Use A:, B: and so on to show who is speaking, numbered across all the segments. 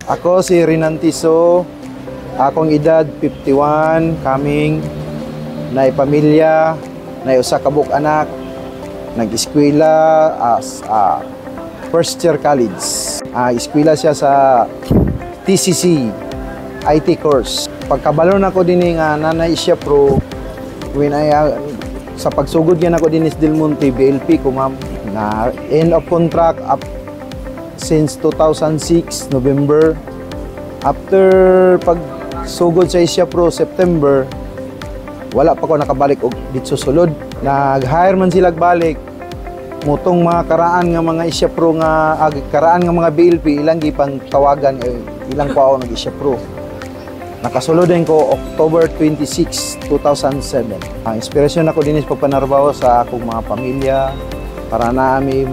A: Ako si Rinantiso, akong edad 51, kaming na pamilya, na usa ka buok anak, nag-eskwela as first year college. Eskwela siya sa TCC IT course. Pagkabalon ako din nga nanay siya pro when sa pagsugod yan ako din is Del Monte BLP ko ma'am na end of contract up since 2006 November. After pagsugod sa Asia Pro September, wala pa ko nakabalik og dito sulod. Nag-hire man sila balik mutong mga karaan nga mga Asia Pro nga karaan nga mga BLP ilang gipang tawagan ilang pa ako nag Asia Pro. Nakasulod din ko October 26, 2007. Ang inspirasyon ako din is pagpanarbaho sa akong mga pamilya para na ami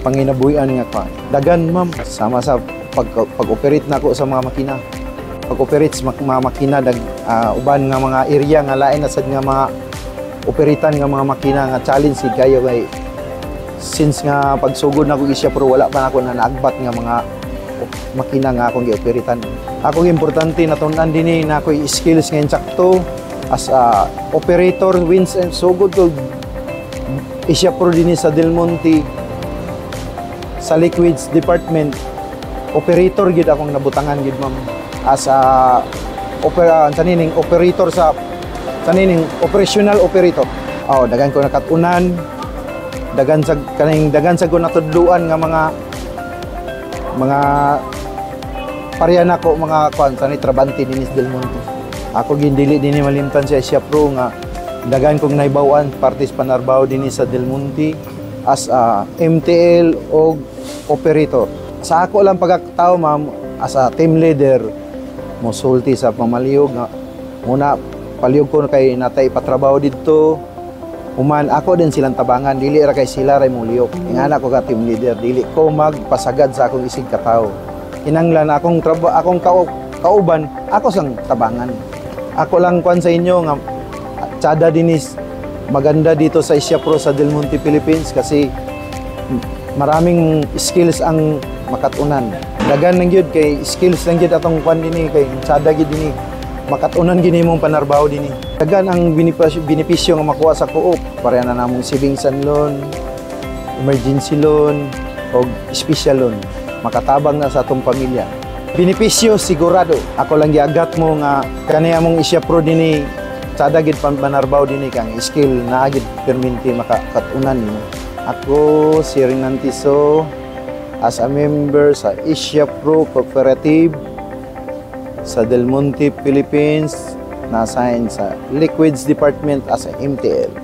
A: panginabuhian nga pa. Dagan ma'am, sama sa pag-operate na ako sa mga makina. Pag-operate sa mga makina, uban nga mga area nga lain na sad nga mga operitan nga mga makina nga challenge si kayo kay since nga pagsugod na ko isya pero wala pa na ako na naagbat nga mga makina nga akong gi-operitan. Akong importante na tunan din na ako'y skills nga insakto as a operator wins and sugod ko isya pro din sa Del Monte sa liquids department. Operator gid akong nabutangan gid ma'am as a operator sa operational operator. Dagan ko nakatunan, dagan sa ko natudluan nga mga pareha na ko mga sanay trabante dinis Del Monte. Ako gindili din malimtan sa Asia Pro nga dagan kong naibawan partis panarbaho din sa Del Monte as a MTL o operator. Sa ako lang pagkatao ma'am as a team leader mosulti sa pamaliyog nga muna paliyog ko kay natay patrabaho dito. Human ako din silang tabangan, dili ra kay sila ray muliyok. Ingana ko ka team leader, dili ko magpasagad sa akong isig katawo. Kinanglan akong kauban, ako sang tabangan. Ako lang kwan sa inyo nga tsada dinis maganda dito sa Asia Pro sa Del Monte Philippines kasi maraming skills ang makatunan. Dagan lang gyud kay skills lang gyud atong kwan dinhi kay tsada gyud dinhi. Makatunan gini mong panarbaho dinhi. Dagan ang benepisyo nga makuha sa co-op. Pareha na namong savings and loan, emergency loan, o special loan. Makatabang na sa atong pamilya. Benepisyo sigurado. Ako lang giagat mo nga kaniya mong Asia Pro dinhi. Sada gid panarbaho dinhi kang skill na agid perminti makatunan mo. Ako si Rinantiso as a member sa Asia Pro Cooperative sa Del Monte Philippines, na-assign sa Liquids Department as a MTL.